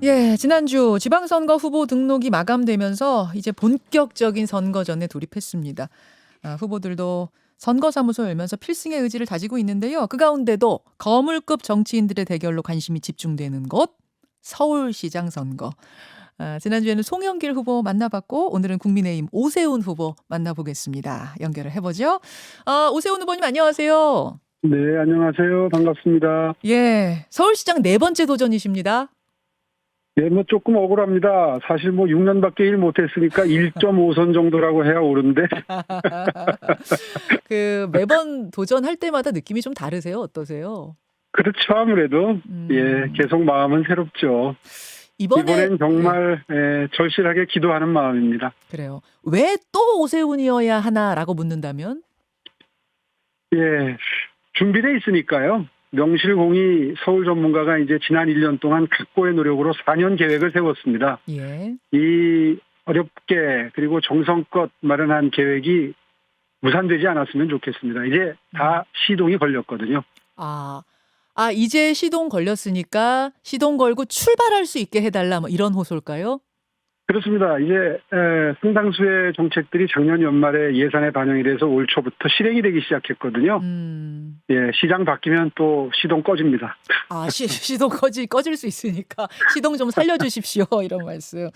예, 지난주 지방선거 후보 등록이 마감되면서 이제 본격적인 선거전에 돌입했습니다. 후보들도 선거사무소 열면서 필승의 의지를 다지고 있는데요. 그 가운데도 거물급 정치인들의 대결로 관심이 집중되는 곳, 서울시장 선거. 지난주에는 송영길 후보 만나봤고 오늘은 국민의힘 오세훈 후보 만나보겠습니다. 연결을 해보죠. 오세훈 후보님 안녕하세요. 네, 안녕하세요. 반갑습니다. 예, 서울시장 네 번째 도전이십니다. 네, 뭐 조금 억울합니다. 사실 뭐 6년밖에 일 못했으니까 1.5선 정도라고 해야 옳은데. 그 매번 도전할 때마다 느낌이 좀 다르세요? 어떠세요? 그렇죠, 아무래도. 예, 음. 계속 마음은 새롭죠. 이번에 이번엔 정말 절실하게 기도하는 마음입니다. 그래요. 왜 또 오세훈이어야 하나라고 묻는다면? 예, 준비돼 있으니까요. 명실공히 서울 전문가가 이제 지난 1년 동안 각고의 노력으로 4년 계획을 세웠습니다. 예. 이 어렵게 그리고 정성껏 마련한 계획이 무산되지 않았으면 좋겠습니다. 이제 다 시동이 걸렸거든요. 아. 이제 시동 걸렸으니까 시동 걸고 출발할 수 있게 해달라 뭐 이런 호소일까요? 그렇습니다. 이제 상당수의 정책들이 작년 연말에 예산에 반영이 돼서 올 초부터 실행이 되기 시작했거든요. 음. 예, 시장 바뀌면 또 시동 꺼집니다. 시동 꺼질 수 있으니까 시동 좀 살려주십시오. 이런 말씀.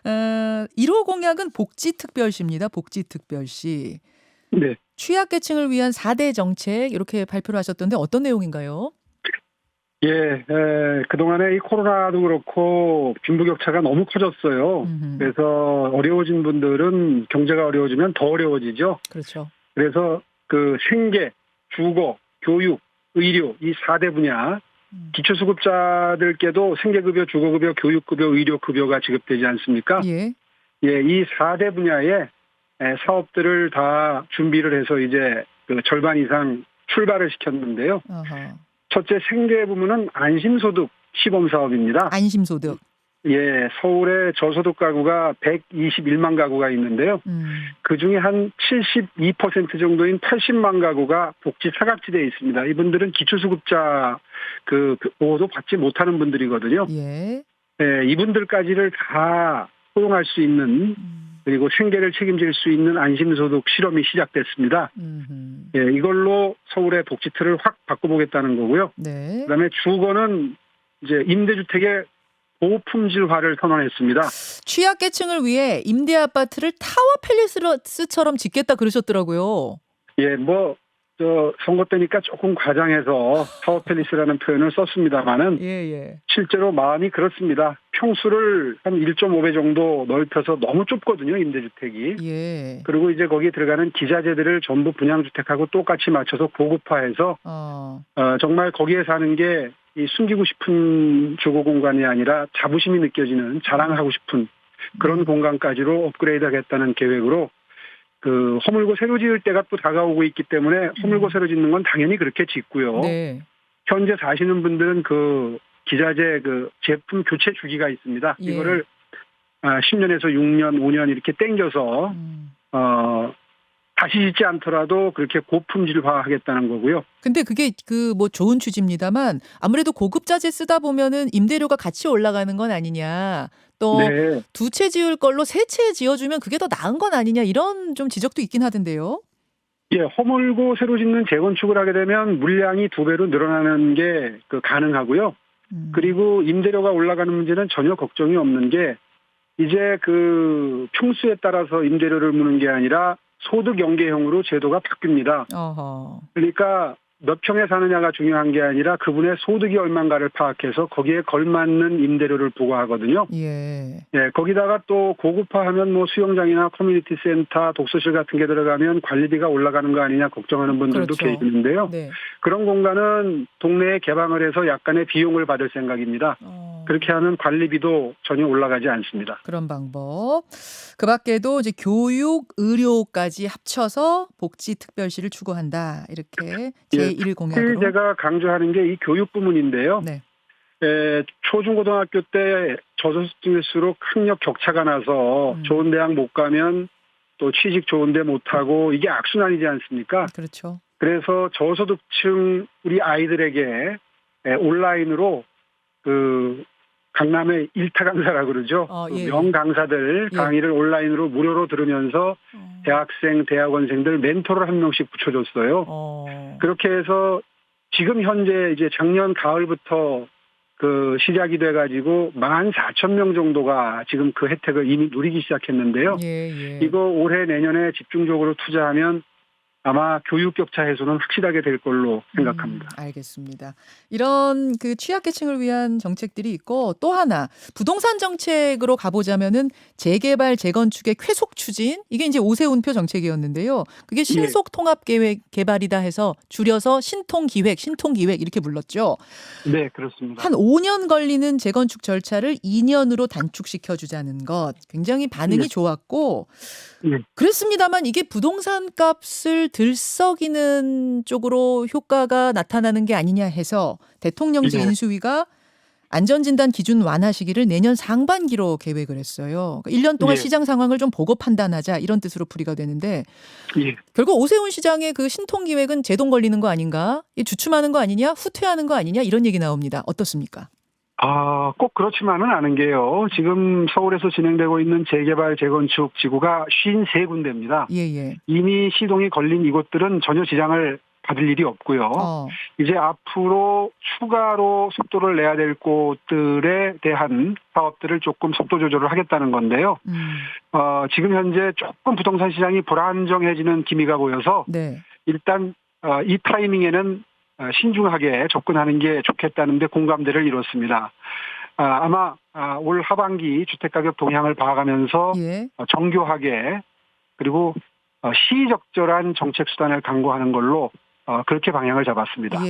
1호 공약은 복지특별시입니다. 복지특별시. 네. 취약계층을 위한 4대 정책 이렇게 발표를 하셨던데 어떤 내용인가요? 예, 그동안에 이 코로나도 그렇고 빈부격차가 너무 커졌어요. 음흠. 그래서 어려워진 분들은 경제가 어려워지면 더 어려워지죠. 그렇죠. 그래서 그 생계, 주거, 교육, 의료 이 4대 분야 기초수급자들께도 생계급여, 주거급여, 교육급여, 의료급여가 지급되지 않습니까? 예. 예, 이 4대 분야의 사업들을 다 준비를 해서 이제 그 절반 이상 출발을 시켰는데요. 아하. 첫째 생계 부문은 안심소득 시범 사업입니다. 안심소득. 예, 서울에 저소득 가구가 121만 가구가 있는데요. 그중에 한 72% 정도인 80만 가구가 복지 사각지대에 있습니다. 이분들은 기초수급자 그 보호도 받지 못하는 분들이거든요. 예. 예, 이분들까지를 다 포용할 수 있는 그리고 생계를 책임질 수 있는 안심소득 실험이 시작됐습니다. 예, 이걸로 서울의 복지틀을 확 바꿔보겠다는 거고요. 네. 그다음에 주거는 이제 임대주택의 고품질화를 선언했습니다. 취약계층을 위해 임대 아파트를 타워 팰리스처럼 짓겠다 그러셨더라고요. 예, 선거 때니까 조금 과장해서 타워팰리스라는 표현을 썼습니다만은 예. 실제로 마음이 그렇습니다. 평수를 한 1.5배 정도 넓혀서 너무 좁거든요, 임대주택이. 예. 그리고 이제 거기에 들어가는 기자재들을 전부 분양주택하고 똑같이 맞춰서 고급화해서 정말 거기에 사는 게 이 숨기고 싶은 주거 공간이 아니라 자부심이 느껴지는 자랑하고 싶은 그런 공간까지로 업그레이드하겠다는 계획으로 그 허물고 새로 지을 때가 또 다가오고 있기 때문에 허물고 새로 짓는 건 당연히 그렇게 짓고요. 네. 현재 사시는 분들은 그 기자재 그 제품 교체 주기가 있습니다. 예. 이거를 10년에서 6년, 5년 이렇게 땡겨서 다시 짓지 않더라도 그렇게 고품질화하겠다는 거고요. 근데 그게 좋은 취지입니다만 아무래도 고급자재 쓰다 보면은 임대료가 같이 올라가는 건 아니냐. 또 네. 두 채 지을 걸로 세 채 지어주면 그게 더 나은 건 아니냐 이런 좀 지적도 있긴 하던데요. 예, 허물고 새로 짓는 재건축을 하게 되면 물량이 2배로 늘어나는 게 가능하고요. 그리고 임대료가 올라가는 문제는 전혀 걱정이 없는 게 이제 그 평수에 따라서 임대료를 무는 게 아니라 소득 연계형으로 제도가 바뀝니다. 어허. 그러니까 몇 평에 사느냐가 중요한 게 아니라 그분의 소득이 얼마인가를 파악해서 거기에 걸맞는 임대료를 부과하거든요. 예. 예, 거기다가 또 고급화하면 수영장이나 커뮤니티 센터, 독서실 같은 게 들어가면 관리비가 올라가는 거 아니냐 걱정하는 분들도 그렇죠. 계시는데요. 네. 그런 공간은 동네에 개방을 해서 약간의 비용을 받을 생각입니다. 그렇게 하면 관리비도 전혀 올라가지 않습니다. 그런 방법. 그 밖에도 이제 교육, 의료까지 합쳐서 복지특별시를 추구한다. 이렇게 제1 공약으로. 특히 제가 강조하는 게 이 교육 부문인데요. 네. 초중고등학교 때 저소득층일수록 학력 격차가 나서 좋은 대학 못 가면 또 취직 좋은 데 못 하고 이게 악순환이지 않습니까? 그렇죠. 그래서 저소득층 우리 아이들에게 온라인으로 그 강남의 일타 강사라고 그러죠. 예. 명 강사들 예. 강의를 온라인으로 무료로 들으면서 대학생, 대학원생들 멘토를 한 명씩 붙여줬어요. 그렇게 해서 지금 현재 이제 작년 가을부터 그 시작이 돼가지고 14,000명 정도가 지금 그 혜택을 이미 누리기 시작했는데요. 예. 이거 올해 내년에 집중적으로 투자하면 아마 교육 격차 해소는 확실하게 될 걸로 생각합니다. 알겠습니다. 이런 그 취약계층을 위한 정책들이 있고 또 하나 부동산 정책으로 가보자면은 재개발 재건축의 쾌속 추진 이게 이제 오세훈표 정책이었는데요. 그게 신속 통합 계획 개발이다 해서 줄여서 신통기획 이렇게 불렀죠. 네, 그렇습니다. 한 5년 걸리는 재건축 절차를 2년으로 단축시켜 주자는 것 굉장히 반응이 좋았고 그랬습니다만 이게 부동산 값을 들썩이는 쪽으로 효과가 나타나는 게 아니냐 해서 대통령직 인수위가 안전진단 기준 완화 시기를 내년 상반기로 계획을 했어요. 1년 동안 시장 상황을 좀 보고 판단하자 이런 뜻으로 풀이가 되는데 결국 오세훈 시장의 그 신통기획은 제동 걸리는 거 아닌가? 주춤하는 거 아니냐? 후퇴하는 거 아니냐? 이런 얘기 나옵니다. 어떻습니까? 꼭 그렇지만은 않은 게요. 지금 서울에서 진행되고 있는 재개발, 재건축 지구가 53군데입니다. 이미 시동이 걸린 이곳들은 전혀 지장을 받을 일이 없고요. 이제 앞으로 추가로 속도를 내야 될 곳들에 대한 사업들을 조금 속도 조절을 하겠다는 건데요. 지금 현재 조금 부동산 시장이 불안정해지는 기미가 보여서 일단 이 타이밍에는 신중하게 접근하는 게 좋겠다는데 공감대를 이뤘습니다. 아마 올 하반기 주택가격 동향을 봐가면서 정교하게 그리고 시의적절한 정책 수단을 강구하는 걸로 그렇게 방향을 잡았습니다.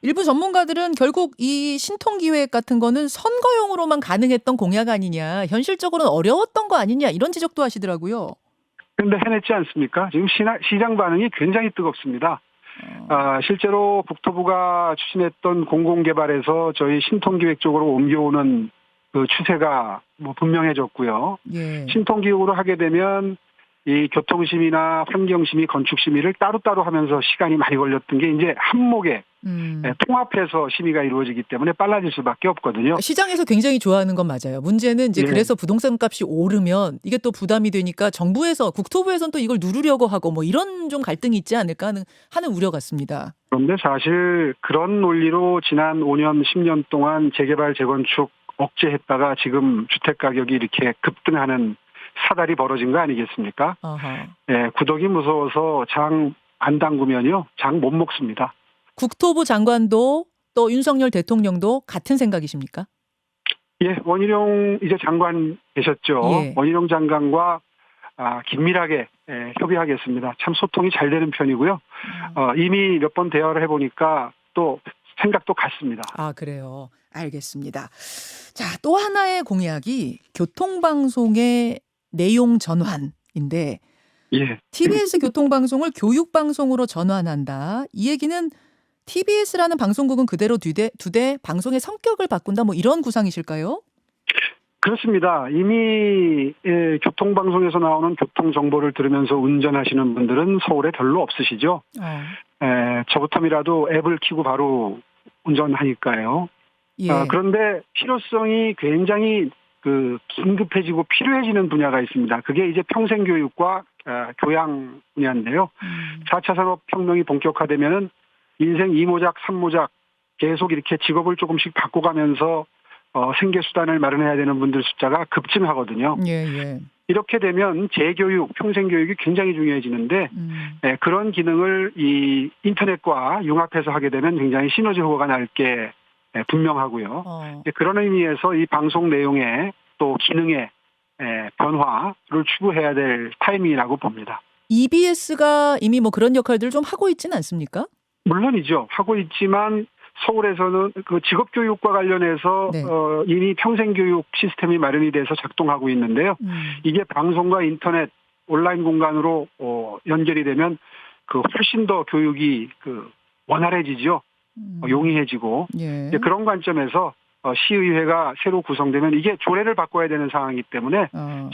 일부 전문가들은 결국 이 신통기획 같은 거는 선거용으로만 가능했던 공약 아니냐, 현실적으로는 어려웠던 거 아니냐 이런 지적도 하시더라고요. 그런데 해냈지 않습니까? 지금 시장 반응이 굉장히 뜨겁습니다. 실제로 국토부가 추진했던 공공개발에서 저희 신통기획 쪽으로 옮겨오는 그 추세가 분명해졌고요. 신통기획으로 하게 되면 이 교통심의나 환경심의, 건축심의를 따로따로 하면서 시간이 많이 걸렸던 게 이제 한목에 통합해서 심의가 이루어지기 때문에 빨라질 수밖에 없거든요. 시장에서 굉장히 좋아하는 건 맞아요. 문제는 이제 그래서 부동산 값이 오르면 이게 또 부담이 되니까 정부에서 국토부에서는 또 이걸 누르려고 하고 뭐 이런 좀 갈등이 있지 않을까 하는 우려 같습니다. 그런데 사실 그런 논리로 지난 5년, 10년 동안 재개발, 재건축 억제했다가 지금 주택가격이 이렇게 급등하는 사달이 벌어진 거 아니겠습니까? 구덕이 무서워서 장 안 담그면요, 장 못 먹습니다. 국토부 장관도 또 윤석열 대통령도 같은 생각이십니까? 원희룡 이제 장관 계셨죠. 원희룡 장관과 긴밀하게 협의하겠습니다. 참 소통이 잘 되는 편이고요. 이미 몇 번 대화를 해보니까 또 생각도 같습니다. 그래요. 알겠습니다. 자, 또 하나의 공약이 교통방송의 내용 전환인데 TBS 교통방송을 교육방송으로 전환한다. 이 얘기는 TBS라는 방송국은 그대로 두되 방송의 성격을 바꾼다 뭐 이런 구상이실까요? 그렇습니다. 이미 교통방송에서 나오는 교통정보를 들으면서 운전하시는 분들은 서울에 별로 없으시죠. 저부터라도 앱을 켜고 바로 운전하니까요. 그런데 필요성이 굉장히 긴급해지고 필요해지는 분야가 있습니다. 그게 이제 평생교육과 교양 분야인데요. 4차 산업혁명이 본격화되면은 인생 2모작, 3모작 계속 이렇게 직업을 조금씩 바꿔가면서 생계수단을 마련해야 되는 분들 숫자가 급증하거든요. 이렇게 되면 재교육, 평생교육이 굉장히 중요해지는데 그런 기능을 이 인터넷과 융합해서 하게 되면 굉장히 시너지 효과가 날 게 분명하고요. 그런 의미에서 이 방송 내용의 또 기능의 변화를 추구해야 될 타이밍이라고 봅니다. EBS가 이미 뭐 그런 역할들을 좀 하고 있지는 않습니까? 물론이죠. 하고 있지만 서울에서는 그 직업교육과 관련해서 이미 평생교육 시스템이 마련이 돼서 작동하고 있는데요. 이게 방송과 인터넷, 온라인 공간으로 연결이 되면 훨씬 더 교육이 원활해지죠. 용이해지고 그런 관점에서 시의회가 새로 구성되면 이게 조례를 바꿔야 되는 상황이기 때문에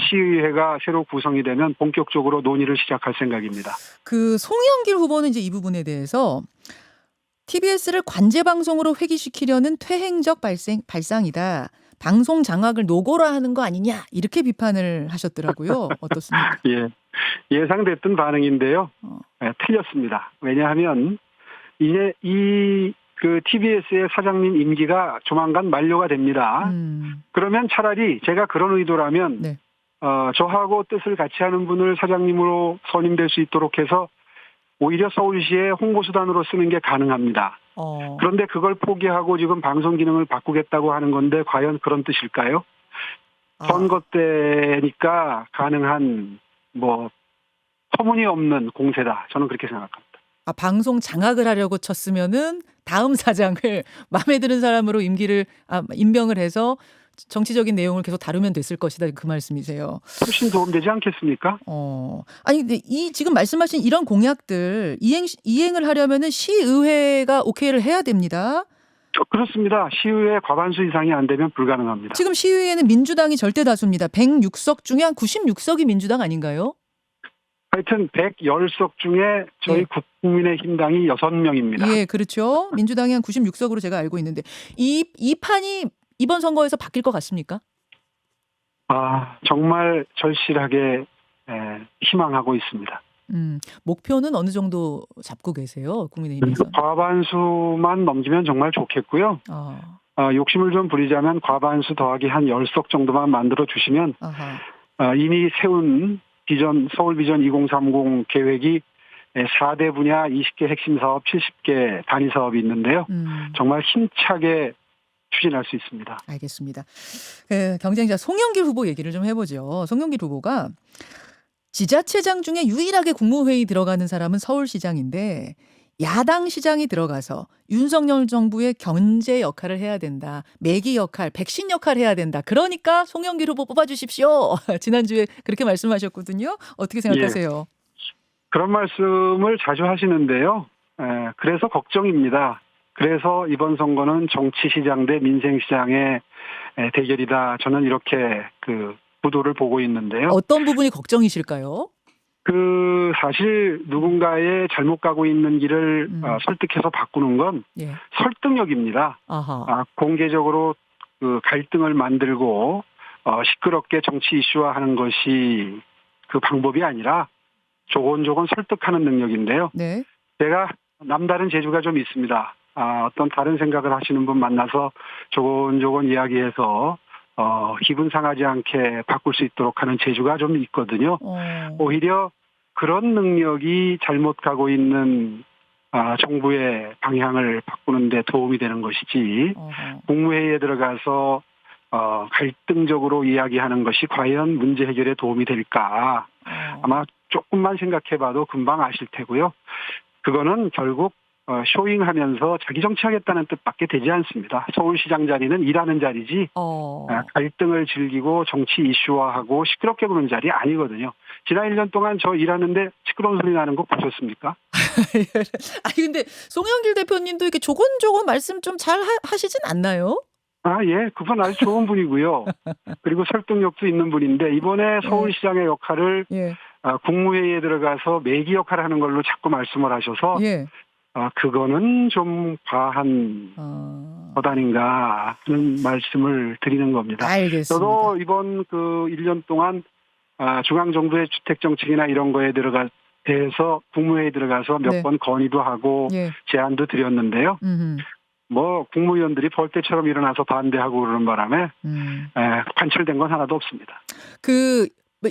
시의회가 새로 구성이 되면 본격적으로 논의를 시작할 생각입니다. 송영길 후보는 이제 이 부분에 대해서 TBS를 관제방송으로 회귀시키려는 퇴행적 발상이다. 방송 장악을 노고라 하는 거 아니냐 이렇게 비판을 하셨더라고요. 어떻습니까? 예, 예상됐던 반응인데요. 틀렸습니다. 왜냐하면 이제 그 TBS의 사장님 임기가 조만간 만료가 됩니다. 그러면 차라리 제가 그런 의도라면 네. 저하고 뜻을 같이 하는 분을 사장님으로 선임될 수 있도록 해서 오히려 서울시의 홍보수단으로 쓰는 게 가능합니다. 그런데 그걸 포기하고 지금 방송 기능을 바꾸겠다고 하는 건데 과연 그런 뜻일까요? 선거 때니까 가능한 터무니없는 공세다. 저는 그렇게 생각합니다. 방송 장악을 하려고 쳤으면은 다음 사장을 마음에 드는 사람으로 임명을 해서 정치적인 내용을 계속 다루면 됐을 것이다. 그 말씀이세요. 훨씬 도움되지 않겠습니까? 아니 근데 지금 말씀하신 이런 공약들 이행을 하려면은 시의회가 오케이를 해야 됩니다. 그렇습니다. 시의회 과반수 이상이 안 되면 불가능합니다. 지금 시의회는 민주당이 절대 다수입니다. 106석 중에 한 96석이 민주당 아닌가요? 하여튼 110석 중에 저희 국민의힘당이 6명입니다. 예, 그렇죠. 민주당이 한 96석으로 제가 알고 있는데 이 판이 이번 선거에서 바뀔 것 같습니까? 정말 절실하게 희망하고 있습니다. 목표는 어느 정도 잡고 계세요? 국민의힘에서. 과반수만 넘기면 정말 좋겠고요. 욕심을 좀 부리자면 과반수 더하기 한 10석 정도만 만들어 주시면 이미 세운 서울 비전 2030 계획이 4대 분야 20개 핵심 사업 70개 단위 사업이 있는데요. 정말 힘차게 추진할 수 있습니다. 알겠습니다. 경쟁자 송영길 후보 얘기를 좀 해보죠. 송영길 후보가 지자체장 중에 유일하게 국무회의 들어가는 사람은 서울시장인데 야당 시장이 들어가서 윤석열 정부의 견제 역할을 해야 된다. 매기 역할, 백신 역할 해야 된다. 그러니까 송영길 후보 뽑아주십시오. 지난주에 그렇게 말씀하셨거든요. 어떻게 생각하세요? 그런 말씀을 자주 하시는데요. 그래서 걱정입니다. 그래서 이번 선거는 정치시장 대 민생시장의 대결이다. 저는 이렇게 그 구도를 보고 있는데요. 어떤 부분이 걱정이실까요? 사실 누군가의 잘못 가고 있는 길을 설득해서 바꾸는 건 설득력입니다. 공개적으로 그 갈등을 만들고 시끄럽게 정치 이슈화하는 것이 그 방법이 아니라 조곤조곤 설득하는 능력인데요. 네. 제가 남다른 재주가 좀 있습니다. 어떤 다른 생각을 하시는 분 만나서 조곤조곤 이야기해서 기분 상하지 않게 바꿀 수 있도록 하는 재주가 좀 있거든요. 오히려 그런 능력이 잘못 가고 있는 정부의 방향을 바꾸는 데 도움이 되는 것이지 국무회의에 들어가서 갈등적으로 이야기하는 것이 과연 문제 해결에 도움이 될까 아마 조금만 생각해봐도 금방 아실 테고요. 그거는 결국 쇼잉하면서 자기 정치하겠다는 뜻밖에 되지 않습니다. 서울시장 자리는 일하는 자리지 갈등을 즐기고 정치 이슈화하고 시끄럽게 보는 자리 아니거든요. 지난 1년 동안 저 일하는데 시끄러운 소리 나는 거 보셨습니까? 근데 송영길 대표님도 이렇게 조곤조곤 말씀 좀 잘 하시진 않나요? 예, 그분 아주 좋은 분이고요. 그리고 설득력도 있는 분인데 이번에 서울시장의 역할을 국무회의에 들어가서 매기 역할을 하는 걸로 자꾸 말씀을 하셔서 그거는 좀 과한 것 아닌가 하는 말씀을 드리는 겁니다. 알겠습니다. 저도 이번 1년 동안 중앙정부의 주택정책이나 이런 거에 대해서 국무회의에 들어가서 몇 번 건의도 하고 제안도 드렸는데요. 국무위원들이 벌떼처럼 일어나서 반대하고 그러는 바람에 관철된 건 하나도 없습니다.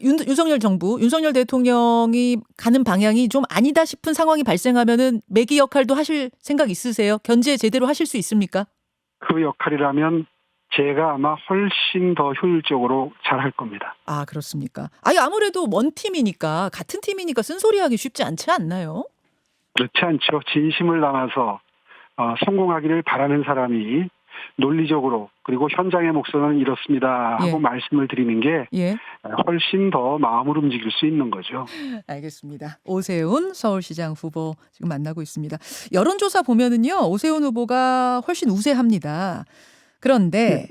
윤석열 정부, 윤석열 대통령이 가는 방향이 좀 아니다 싶은 상황이 발생하면은 매기 역할도 하실 생각 있으세요? 견제 제대로 하실 수 있습니까? 그 역할이라면 제가 아마 훨씬 더 효율적으로 잘할 겁니다. 그렇습니까? 아무래도 먼 팀이니까 같은 팀이니까 쓴소리하기 쉽지 않지 않나요? 그렇지 않죠. 진심을 담아서 성공하기를 바라는 사람이 논리적으로 그리고 현장의 목소리는 이렇습니다 하고 말씀을 드리는 게 훨씬 더 마음을 움직일 수 있는 거죠. 알겠습니다. 오세훈 서울시장 후보 지금 만나고 있습니다. 여론조사 보면은요. 오세훈 후보가 훨씬 우세합니다. 그런데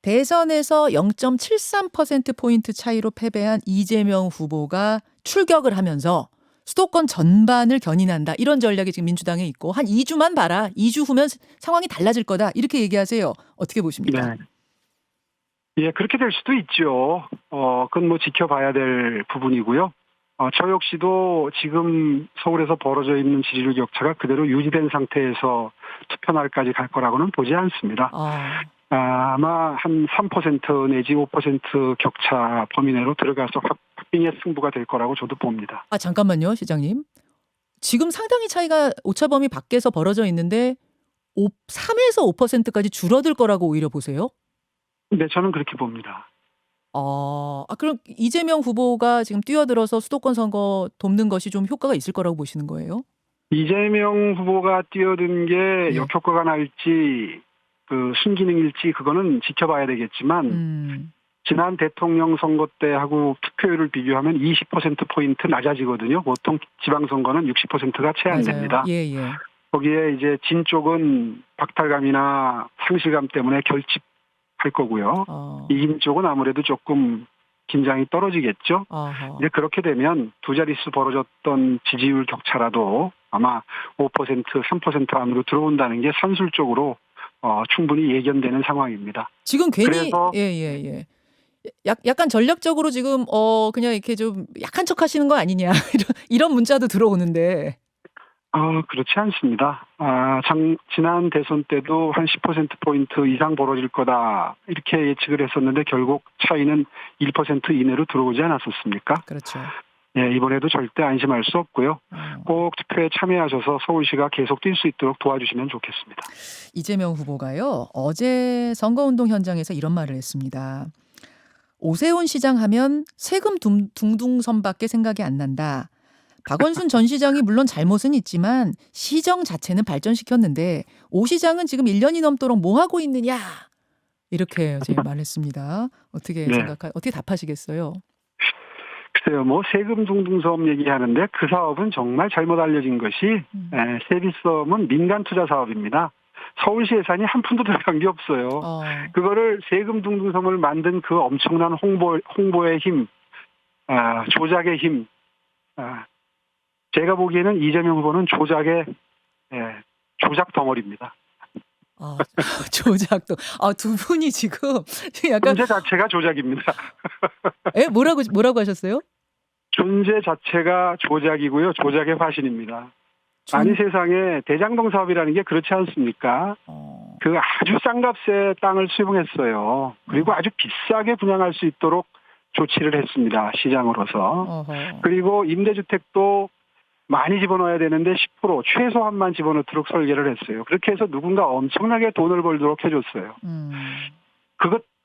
대선에서 0.73%포인트 차이로 패배한 이재명 후보가 출격을 하면서 수도권 전반을 견인한다. 이런 전략이 지금 민주당에 있고 한 2주만 봐라. 2주 후면 상황이 달라질 거다. 이렇게 얘기하세요. 어떻게 보십니까? 예, 그렇게 될 수도 있죠. 그건 뭐 지켜봐야 될 부분이고요. 저 역시도 지금 서울에서 벌어져 있는 지지율 격차가 그대로 유지된 상태에서 투표날까지 갈 거라고는 보지 않습니다. 아마 한 3% 내지 5% 격차 범위 내로 들어가서 확빙의 승부가 될 거라고 저도 봅니다. 잠깐만요, 시장님. 지금 상당히 차이가 오차범위 밖에서 벌어져 있는데 3에서 5%까지 줄어들 거라고 오히려 보세요? 네, 저는 그렇게 봅니다. 그럼 이재명 후보가 지금 뛰어들어서 수도권 선거 돕는 것이 좀 효과가 있을 거라고 보시는 거예요? 이재명 후보가 뛰어든 게 예. 역효과가 날지 순기능일지 그거는 지켜봐야 되겠지만 지난 대통령 선거 때하고 투표율을 비교하면 20%포인트 낮아지거든요. 보통 지방선거는 60%가 채 안 됩니다. 예. 거기에 이제 진 쪽은 박탈감이나 상실감 때문에 결집할 거고요. 이긴 쪽은 아무래도 조금 긴장이 떨어지겠죠. 이제 그렇게 되면 두 자릿수 벌어졌던 지지율 격차라도 아마 5%, 3% 안으로 들어온다는 게 산술적으로 충분히 예견되는 상황입니다. 지금 괜히 그래서 예. 약간 전략적으로 지금 그냥 이렇게 좀 약한 척 하시는 거 아니냐 이런 문자도 들어오는데. 그렇지 않습니다. 지난 대선 때도 한 10%포인트 이상 벌어질 거다 이렇게 예측을 했었는데 결국 차이는 1% 이내로 들어오지 않았었습니까? 그렇죠. 예, 이번에도 절대 안심할 수 없고요. 꼭 투표에 참여하셔서 서울시가 계속 뛸 수 있도록 도와주시면 좋겠습니다. 이재명 후보가요, 어제 선거운동 현장에서 이런 말을 했습니다. 오세훈 시장 하면 세금 둥둥선밖에 생각이 안 난다. 박원순 전 시장이 물론 잘못은 있지만 시정 자체는 발전시켰는데 오 시장은 지금 1년이 넘도록 뭐 하고 있느냐 이렇게 어제 말했습니다. 어떻게 어떻게 답하시겠어요? 글쎄요, 뭐 세금 둥둥섬 얘기하는데 그 사업은 정말 잘못 알려진 것이 세비섬은 민간 투자 사업입니다. 서울시 예산이 한 푼도 들어간 게 없어요. 그거를 세금 둥둥섬을 만든 그 엄청난 홍보의 힘, 조작의 힘, 제가 보기에는 이재명 후보는 조작 덩어리입니다. 조작도. 두 분이 지금 약간 존재 자체가 조작입니다. 뭐라고 하셨어요? 존재 자체가 조작이고요. 조작의 화신입니다. 아니 세상에 대장동 사업이라는 게 그렇지 않습니까? 그 아주 싼 값에 땅을 수용했어요. 그리고 아주 비싸게 분양할 수 있도록 조치를 했습니다. 시장으로서. 그리고 임대주택도 많이 집어넣어야 되는데 10% 최소한만 집어넣도록 설계를 했어요. 그렇게 해서 누군가 엄청나게 돈을 벌도록 해줬어요.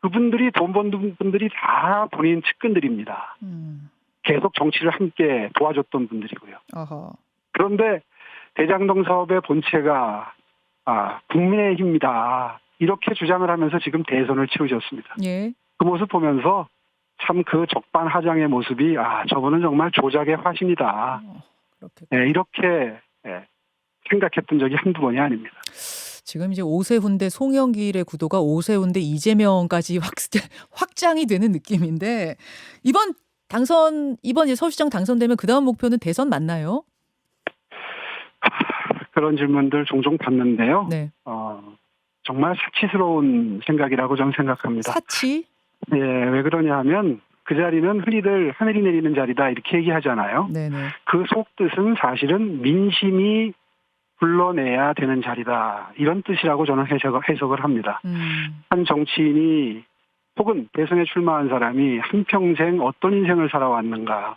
그분들이 돈 번 분들이 다 본인 측근들입니다. 계속 정치를 함께 도와줬던 분들이고요. 그런데 대장동 사업의 본체가 국민의힘이다. 이렇게 주장을 하면서 지금 대선을 치르셨습니다. 예. 그 모습 보면서 참 그 적반하장의 모습이 저분은 정말 조작의 화신이다. 이렇게 생각했던 적이 한두 번이 아닙니다. 지금 이제 오세훈 대 송영길의 구도가 오세훈 대 이재명까지 확장이 되는 느낌인데 이번 이제 서울시장 당선되면 그다음 목표는 대선 맞나요? 그런 질문들 종종 받는데요. 네. 정말 사치스러운 생각이라고 저는 생각합니다. 사치? 예, 왜 그러냐 하면 그 자리는 흔히들 하늘이 내리는 자리다 이렇게 얘기하잖아요. 네네. 그 속뜻은 사실은 민심이 불러내야 되는 자리다. 이런 뜻이라고 저는 해석을 합니다. 한 정치인이 혹은 대선에 출마한 사람이 한평생 어떤 인생을 살아왔는가,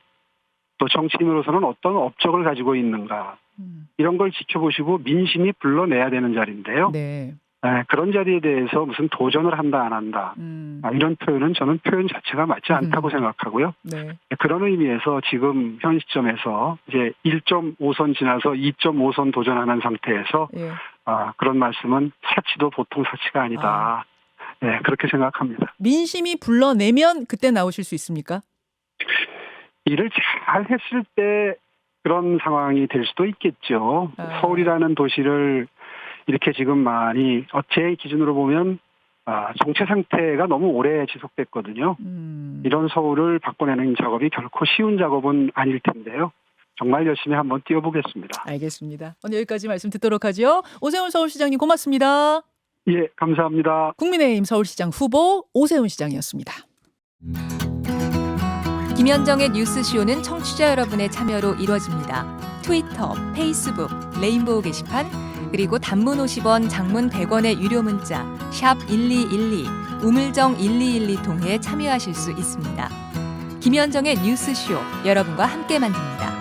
또 정치인으로서는 어떤 업적을 가지고 있는가, 이런 걸 지켜보시고 민심이 불러내야 되는 자리인데요. 네. 그런 자리에 대해서 무슨 도전을 한다 안 한다 이런 표현은 저는 표현 자체가 맞지 않다고 생각하고요. 네. 그런 의미에서 지금 현 시점에서 이제 1.5선 지나서 2.5선 도전하는 상태에서 그런 말씀은 사치도 보통 사치가 아니다. 그렇게 생각합니다. 민심이 불러내면 그때 나오실 수 있습니까? 일을 잘 했을 때 그런 상황이 될 수도 있겠죠. 서울이라는 도시를 이렇게 지금 많이 제 기준으로 보면 정체 상태가 너무 오래 지속됐거든요. 이런 서울을 바꿔내는 작업이 결코 쉬운 작업은 아닐 텐데요. 정말 열심히 한번 뛰어보겠습니다. 알겠습니다. 오늘 여기까지 말씀 듣도록 하죠. 오세훈 서울시장님 고맙습니다. 예, 감사합니다. 국민의힘 서울시장 후보 오세훈 시장이었습니다. 김현정의 뉴스쇼는 청취자 여러분의 참여로 이루어집니다. 트위터, 페이스북, 레인보우 게시판, 그리고 단문 50원, 장문 100원의 유료 문자 샵 1212, 우물정 1212 통해 참여하실 수 있습니다. 김현정의 뉴스쇼, 여러분과 함께 만듭니다.